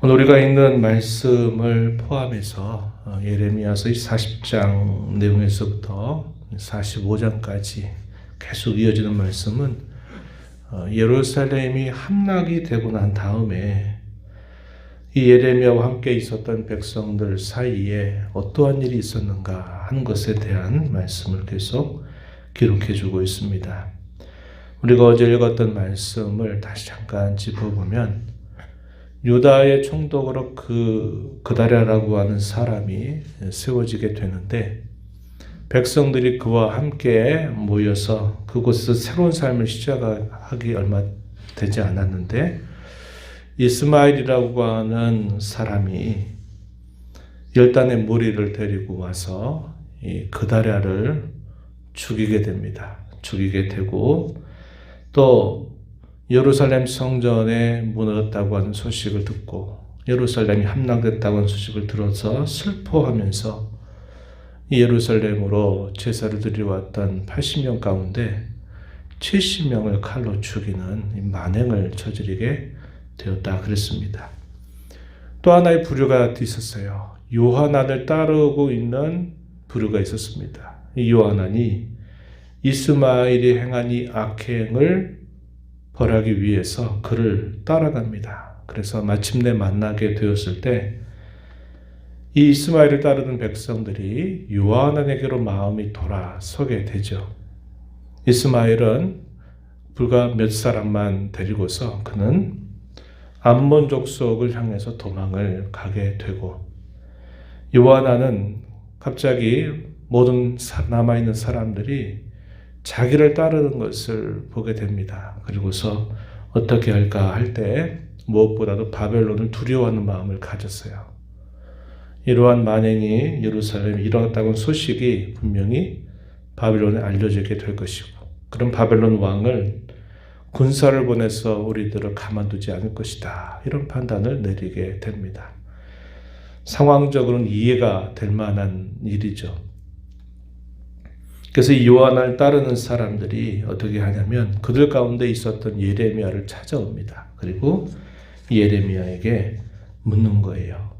오늘 우리가 읽는 말씀을 포함해서 예레미야서의 40장 내용에서부터 45장까지 계속 이어지는 말씀은 예루살렘이 함락이 되고 난 다음에 이 예레미야와 함께 있었던 백성들 사이에 어떠한 일이 있었는가 하는 것에 대한 말씀을 계속 기록해 주고 있습니다. 우리가 어제 읽었던 말씀을 다시 잠깐 짚어보면 유다의 총독으로 그다랴라고 하는 사람이 세워지게 되는데 백성들이 그와 함께 모여서 그곳에서 새로운 삶을 시작하기 얼마 되지 않았는데 이스마엘이라고 하는 사람이 열단의 무리를 데리고 와서 이 그다랴를 죽이게 됩니다. 죽이게 되고 또 예루살렘 성전에 무너졌다고 하는 소식을 듣고 예루살렘이 함락됐다고 하는 소식을 들어서 슬퍼하면서 예루살렘으로 제사를 드려왔던 80명 가운데 70명을 칼로 죽이는 만행을 저지르게 되었다 그랬습니다. 또 하나의 부류가 있었어요. 요하난을 따르고 있는 부류가 있었습니다. 이 요하난이 이스마엘이 행한 이 악행을 벌하기 위해서 그를 따라갑니다. 그래서 마침내 만나게 되었을 때 이 이스마엘을 따르는 백성들이 요하난에게로 마음이 돌아서게 되죠. 이스마엘은 불과 몇 사람만 데리고서 그는 암몬 족속을 향해서 도망을 가게 되고 요하난은 갑자기 모든 남아있는 사람들이 자기를 따르는 것을 보게 됩니다. 그리고서 어떻게 할까 할 때 무엇보다도 바벨론을 두려워하는 마음을 가졌어요. 이러한 만행이 예루살렘에 일어났다는 소식이 분명히 바벨론에 알려지게 될 것이고 그런 바벨론 왕을 군사를 보내서 우리들을 가만두지 않을 것이다. 이런 판단을 내리게 됩니다. 상황적으로는 이해가 될 만한 일이죠. 그래서 이 요한을 따르는 사람들이 어떻게 하냐면 그들 가운데 있었던 예레미야를 찾아옵니다. 그리고 예레미야에게 묻는 거예요.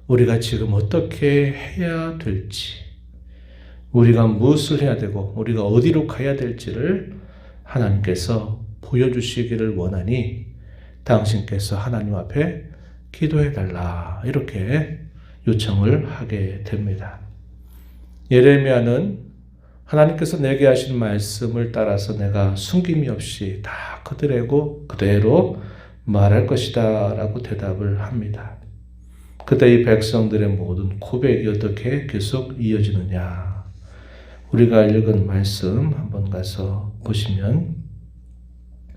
우리가 지금 어떻게 해야 될지, 우리가 무엇을 해야 되고 우리가 어디로 가야 될지를 하나님께서 보여주시기를 원하니 당신께서 하나님 앞에 기도해달라 이렇게 요청을 하게 됩니다. 예레미야는 하나님께서 내게 하신 말씀을 따라서 내가 숨김이 없이 다 그대로 말할 것이다 라고 대답을 합니다. 그때 이 백성들의 모든 고백이 어떻게 계속 이어지느냐. 우리가 읽은 말씀 한번 가서 보시면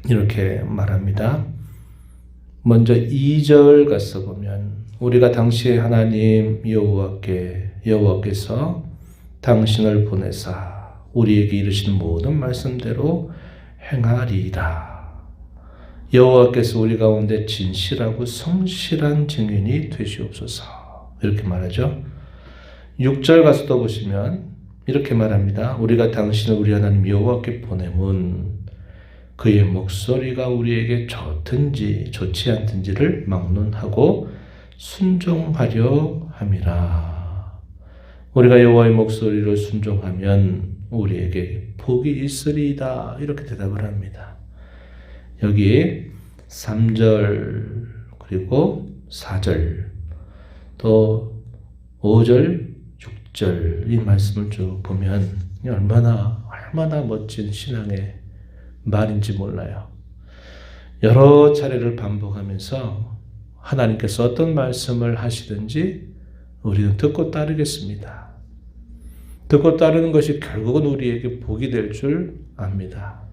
이렇게 말합니다. 먼저 2절 가서 보면 우리가 당시에 하나님 여호와께서 당신을 보내사 우리에게 이르신 모든 말씀대로 행하리이다. 여호와께서 우리 가운데 진실하고 성실한 증인이 되시옵소서. 이렇게 말하죠. 6절 가서 또 보시면 이렇게 말합니다. 우리가 당신을 우리 하나님 여호와께 보내면 그의 목소리가 우리에게 좋든지 좋지 않든지를 막론하고 순종하려 함이라. 우리가 여호와의 목소리를 순종하면 우리에게 복이 있으리이다. 이렇게 대답을 합니다. 여기 3절 그리고 4절 또 5절 6절 이 말씀을 쭉 보면 얼마나 멋진 신앙의 말인지 몰라요. 여러 차례를 반복하면서 하나님께서 어떤 말씀을 하시든지 우리는 듣고 따르겠습니다. 듣고 따르는 것이 결국은 우리에게 복이 될 줄 압니다.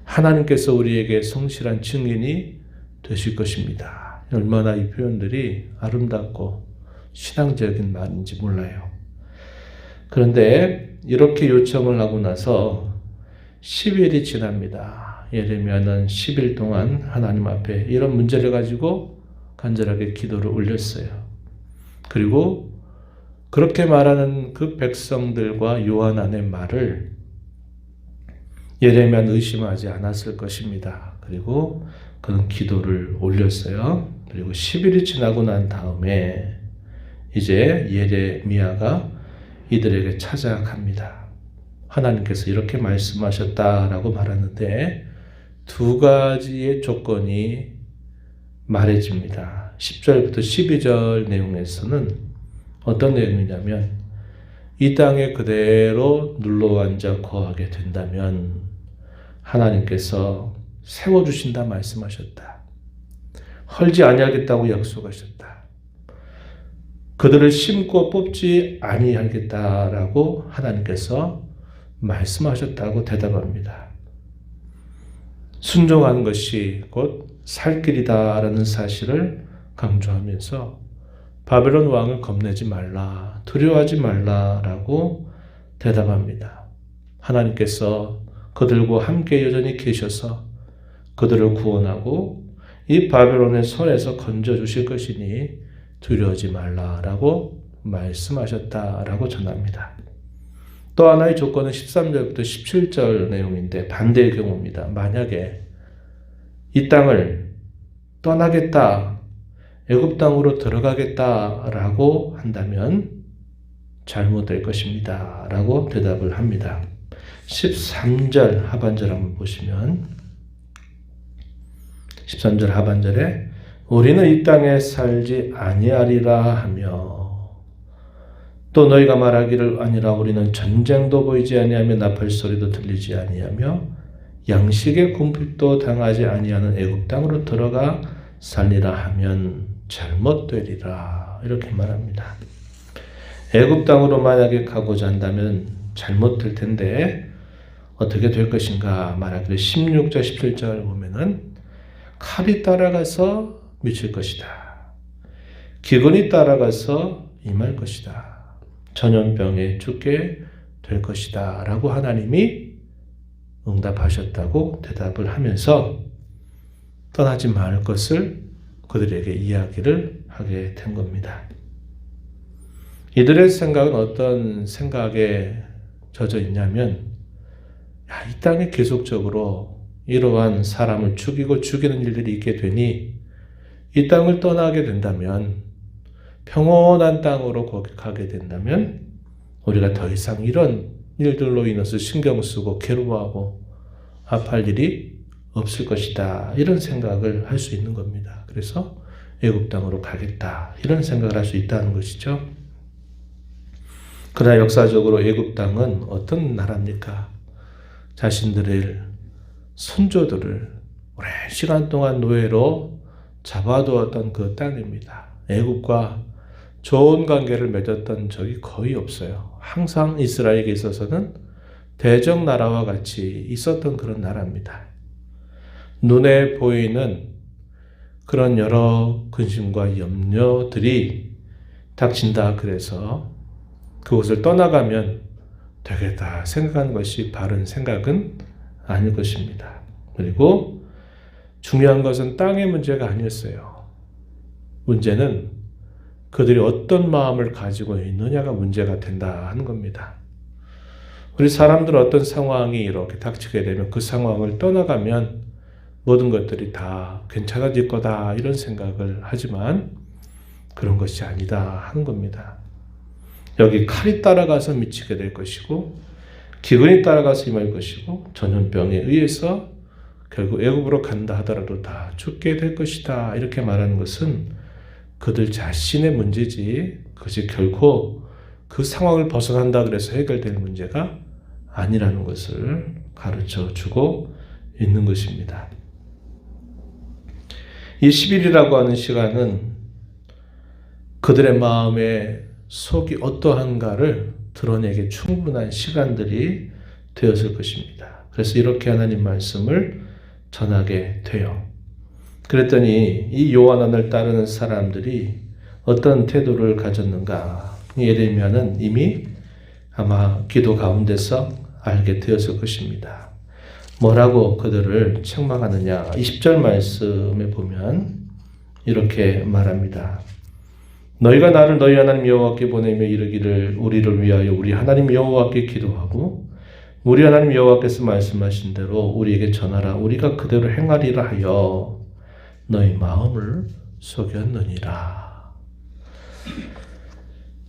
하나님께서 우리에게 성실한 증인이 되실 것입니다. 얼마나 이 표현들이 아름답고 신앙적인 말인지 몰라요. 그런데 이렇게 요청을 하고 나서 10일이 지납니다. 예레미야는 10일 동안 하나님 앞에 이런 문제를 가지고 간절하게 기도를 올렸어요. 그리고 그렇게 말하는 그 백성들과 요한안의 말을 예레미야는 의심하지 않았을 것입니다. 그리고 그는 기도를 올렸어요. 그리고 10일이 지나고 난 다음에 이제 예레미야가 이들에게 찾아갑니다. 하나님께서 이렇게 말씀하셨다라고 말하는데 두 가지의 조건이 말해집니다. 10절부터 12절 내용에서는 어떤 내용이냐면 이 땅에 그대로 눌러 앉아 거하게 된다면 하나님께서 세워주신다 말씀하셨다. 헐지 아니하겠다고 약속하셨다. 그들을 심고 뽑지 아니하겠다라고 하나님께서 말씀하셨다고 대답합니다. 순종하는 것이 곧 살 길이다라는 사실을 강조하면서 바벨론 왕을 겁내지 말라, 두려워하지 말라라고 대답합니다. 하나님께서 그들과 함께 여전히 계셔서 그들을 구원하고 이 바벨론의 손에서 건져주실 것이니 두려워하지 말라라고 말씀하셨다라고 전합니다. 또 하나의 조건은 13절부터 17절 내용인데 반대의 경우입니다. 만약에 이 땅을 떠나겠다, 애굽 땅으로 들어가겠다라고 한다면 잘못될 것입니다. 라고 대답을 합니다. 13절 하반절 한번 보시면 13절 하반절에 우리는 이 땅에 살지 아니하리라 하며 또 너희가 말하기를 아니라 우리는 전쟁도 보이지 아니하며 나팔 소리도 들리지 아니하며 양식의 궁핍도 당하지 아니하는 애굽 땅으로 들어가 살리라 하면 잘못되리라 이렇게 말합니다. 애굽 땅으로 만약에 가고자 한다면 잘못될 텐데 어떻게 될 것인가 말하기를 16절 17절 보면은 칼이 따라가서 미칠 것이다. 기근이 따라가서 임할 것이다. 전염병에 죽게 될 것이다. 라고 하나님이 응답하셨다고 대답을 하면서 떠나지 말 것을 그들에게 이야기를 하게 된 겁니다. 이들의 생각은 어떤 생각에 젖어 있냐면 이 땅에 계속적으로 이러한 사람을 죽이고 죽이는 일들이 있게 되니 이 땅을 떠나게 된다면 평온한 땅으로 거기 가게 된다면 우리가 더 이상 이런 일들로 인해서 신경 쓰고 괴로워하고 아파할 일이 없을 것이다. 이런 생각을 할 수 있는 겁니다. 그래서 애굽 땅으로 가겠다. 이런 생각을 할 수 있다는 것이죠. 그러나 역사적으로 애굽 땅은 어떤 나라입니까? 자신들의 선조들을 오랜 시간 동안 노예로 잡아두었던 그 땅입니다. 애굽과 좋은 관계를 맺었던 적이 거의 없어요. 항상 이스라엘에게 있어서는 대적 나라와 같이 있었던 그런 나라입니다. 눈에 보이는 그런 여러 근심과 염려들이 닥친다 그래서 그곳을 떠나가면 되겠다 생각하는 것이 바른 생각은 아닐 것입니다. 그리고 중요한 것은 땅의 문제가 아니었어요. 문제는 그들이 어떤 마음을 가지고 있느냐가 문제가 된다 하는 겁니다. 우리 사람들은 어떤 상황이 이렇게 닥치게 되면 그 상황을 떠나가면 모든 것들이 다 괜찮아질 거다 이런 생각을 하지만 그런 것이 아니다 하는 겁니다. 여기 칼이 따라가서 미치게 될 것이고 기근이 따라가서 임할 것이고 전염병에 의해서 결국 애굽으로 간다 하더라도 다 죽게 될 것이다 이렇게 말하는 것은 그들 자신의 문제지 그것이 결코 그 상황을 벗어난다 그래서 해결될 문제가 아니라는 것을 가르쳐 주고 있는 것입니다. 이 10일이라고 하는 시간은 그들의 마음의 속이 어떠한가를 드러내기 충분한 시간들이 되었을 것입니다. 그래서 이렇게 하나님 말씀을 전하게 돼요. 그랬더니 이 요한안을 따르는 사람들이 어떤 태도를 가졌는가? 예레미야는 이미 아마 기도 가운데서 알게 되었을 것입니다. 뭐라고 그들을 책망하느냐? 20절 말씀에 보면 이렇게 말합니다. 너희가 나를 너희 하나님 여호와께 보내며 이르기를 우리를 위하여 우리 하나님 여호와께 기도하고 우리 하나님 여호와께서 말씀하신 대로 우리에게 전하라. 우리가 그대로 행하리라 하여 너희 마음을 속였느니라.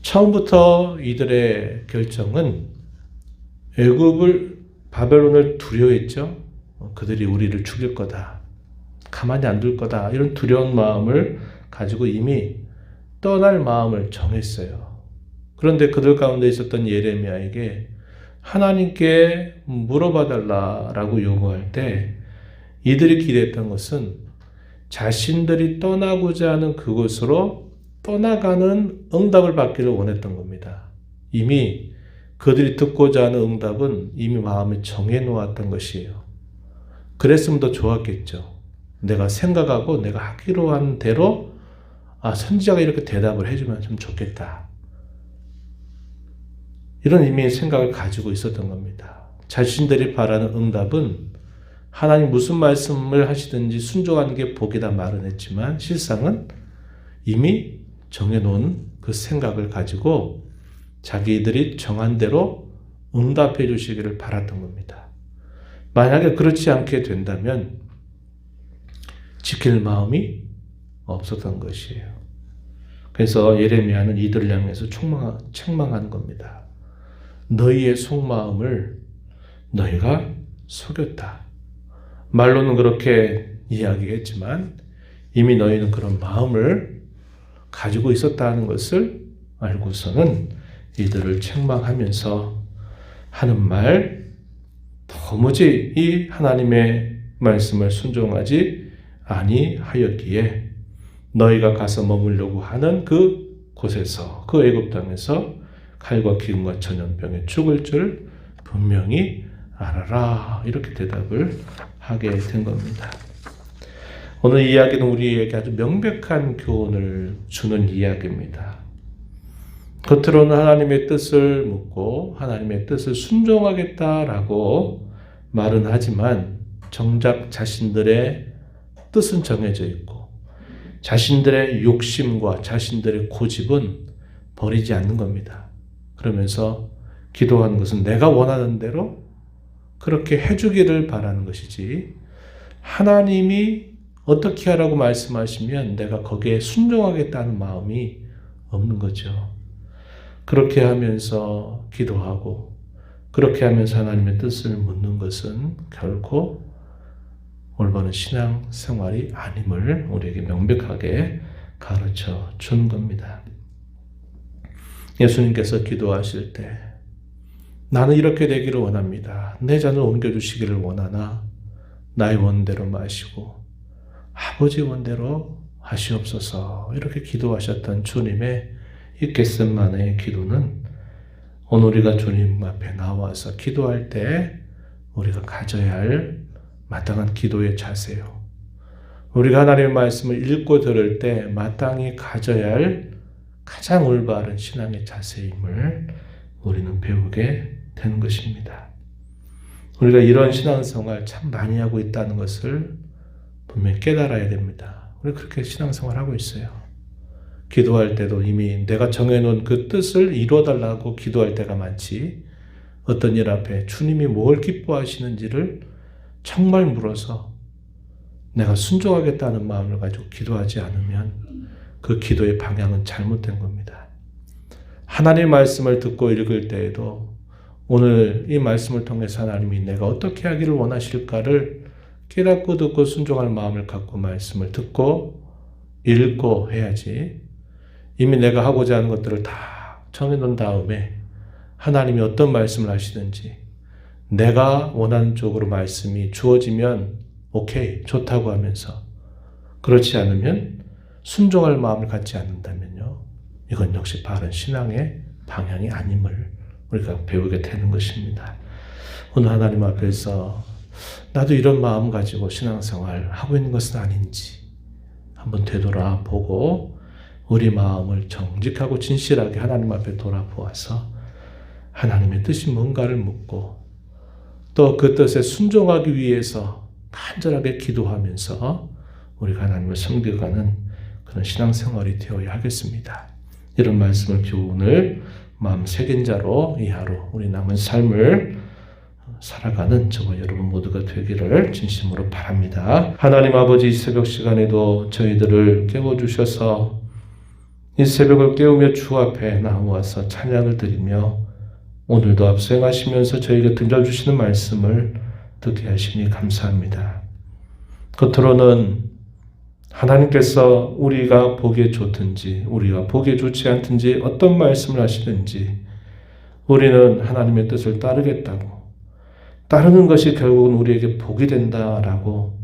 처음부터 이들의 결정은 애굽을 바벨론을 두려워했죠. 그들이 우리를 죽일 거다. 가만히 안 둘 거다. 이런 두려운 마음을 가지고 이미 떠날 마음을 정했어요. 그런데 그들 가운데 있었던 예레미야에게 하나님께 물어봐 달라라고 요구할 때 이들이 기대했던 것은 자신들이 떠나고자 하는 그곳으로 떠나가는 응답을 받기를 원했던 겁니다. 이미 그들이 듣고자 하는 응답은 이미 마음에 정해 놓았던 것이에요. 그랬으면 더 좋았겠죠. 내가 생각하고 내가 하기로 한 대로 선지자가 이렇게 대답을 해주면 좀 좋겠다. 이런 이미 생각을 가지고 있었던 겁니다. 자신들이 바라는 응답은 하나님 무슨 말씀을 하시든지 순종하는 게 복이다 말은 했지만 실상은 이미 정해놓은 그 생각을 가지고 자기들이 정한 대로 응답해 주시기를 바랐던 겁니다. 만약에 그렇지 않게 된다면 지킬 마음이 없었던 것이에요. 그래서 예레미야는 이들을 향해서 책망하는 겁니다. 너희의 속마음을 너희가 속였다. 말로는 그렇게 이야기했지만 이미 너희는 그런 마음을 가지고 있었다는 것을 알고서는 이들을 책망하면서 하는 말, 도무지 이 하나님의 말씀을 순종하지 아니하였기에 너희가 가서 머물려고 하는 그 곳에서, 그 애굽 땅에서 칼과 기근과 전염병에 죽을 줄 분명히 알아라. 이렇게 대답을 하게 된 겁니다. 오늘 이야기는 우리에게 아주 명백한 교훈을 주는 이야기입니다. 겉으로는 하나님의 뜻을 묻고 하나님의 뜻을 순종하겠다라고 말은 하지만 정작 자신들의 뜻은 정해져 있고 자신들의 욕심과 자신들의 고집은 버리지 않는 겁니다. 그러면서 기도하는 것은 내가 원하는 대로 그렇게 해주기를 바라는 것이지 하나님이 어떻게 하라고 말씀하시면 내가 거기에 순종하겠다는 마음이 없는 거죠. 그렇게 하면서 기도하고 그렇게 하면서 하나님의 뜻을 묻는 것은 결코 올바른 신앙 생활이 아님을 우리에게 명백하게 가르쳐 준 겁니다. 예수님께서 기도하실 때 나는 이렇게 되기를 원합니다. 내 잔을 옮겨주시기를 원하나 나의 원대로 마시고 아버지 원대로 하시옵소서. 이렇게 기도하셨던 주님의 이 겟세마네의 기도는 오늘 우리가 주님 앞에 나와서 기도할 때 우리가 가져야 할 마땅한 기도의 자세요. 우리가 하나님의 말씀을 읽고 들을 때 마땅히 가져야 할 가장 올바른 신앙의 자세임을 우리는 배우게 되는 것입니다. 우리가 이런 신앙생활 참 많이 하고 있다는 것을 분명히 깨달아야 됩니다. 우리 그렇게 신앙생활하고 있어요. 기도할 때도 이미 내가 정해놓은 그 뜻을 이루어달라고 기도할 때가 많지 어떤 일 앞에 주님이 뭘 기뻐하시는지를 정말 물어서 내가 순종하겠다는 마음을 가지고 기도하지 않으면 그 기도의 방향은 잘못된 겁니다. 하나님의 말씀을 듣고 읽을 때에도 오늘 이 말씀을 통해서 하나님이 내가 어떻게 하기를 원하실까를 깨닫고 듣고 순종할 마음을 갖고 말씀을 듣고 읽고 해야지 이미 내가 하고자 하는 것들을 다 정해놓은 다음에 하나님이 어떤 말씀을 하시든지 내가 원하는 쪽으로 말씀이 주어지면 오케이, 좋다고 하면서 그렇지 않으면 순종할 마음을 갖지 않는다면요. 이건 역시 바른 신앙의 방향이 아님을 우리가 배우게 되는 것입니다. 오늘 하나님 앞에서 나도 이런 마음 가지고 신앙생활 하고 있는 것은 아닌지 한번 되돌아보고 우리 마음을 정직하고 진실하게 하나님 앞에 돌아보아서 하나님의 뜻이 뭔가를 묻고 또 그 뜻에 순종하기 위해서 간절하게 기도하면서 우리가 하나님을 섬겨가는 그런 신앙생활이 되어야 하겠습니다. 이런 말씀을 교훈을 마음 새긴 자로 이 하루 우리 남은 삶을 살아가는 저와 여러분 모두가 되기를 진심으로 바랍니다. 하나님 아버지, 이 새벽 시간에도 저희들을 깨워주셔서 이 새벽을 깨우며 주 앞에 나와서 찬양을 드리며 오늘도 앞서 행하시면서 저희에게 들려주시는 말씀을 듣게 하시니 감사합니다. 겉으로는 하나님께서 우리가 보기에 좋든지 우리가 보기에 좋지 않든지 어떤 말씀을 하시든지 우리는 하나님의 뜻을 따르겠다고, 따르는 것이 결국은 우리에게 복이 된다라고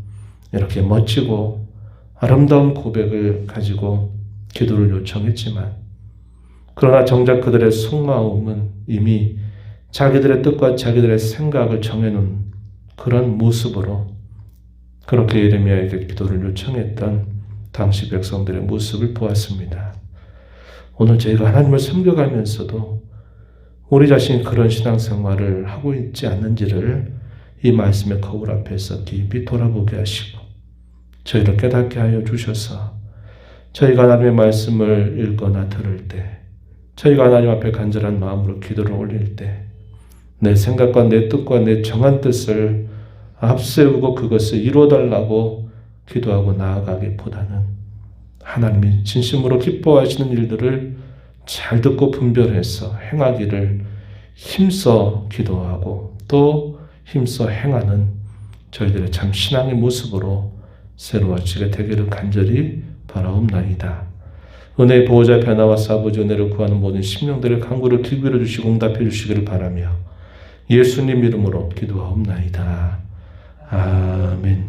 이렇게 멋지고 아름다운 고백을 가지고 기도를 요청했지만, 그러나 정작 그들의 속마음은 이미 자기들의 뜻과 자기들의 생각을 정해놓은 그런 모습으로 그렇게 예레미야에게 기도를 요청했던 당시 백성들의 모습을 보았습니다. 오늘 저희가 하나님을 섬겨가면서도 우리 자신이 그런 신앙생활을 하고 있지 않는지를 이 말씀의 거울 앞에서 깊이 돌아보게 하시고 저희를 깨닫게 하여 주셔서 저희가 하나님의 말씀을 읽거나 들을 때, 저희가 하나님 앞에 간절한 마음으로 기도를 올릴 때 내 생각과 내 뜻과 내 정한 뜻을 앞세우고 그것을 이루어달라고 기도하고 나아가기보다는 하나님이 진심으로 기뻐하시는 일들을 잘 듣고 분별해서 행하기를 힘써 기도하고 또 힘써 행하는 저희들의 참 신앙의 모습으로 새로워지게 되기를 간절히 바라옵나이다. 은혜의 보호자 변화와 아버지 은혜를 구하는 모든 심령들의 간구를 기울여 주시고 응답해 주시기를 바라며 예수님 이름으로 기도하옵나이다. 아멘.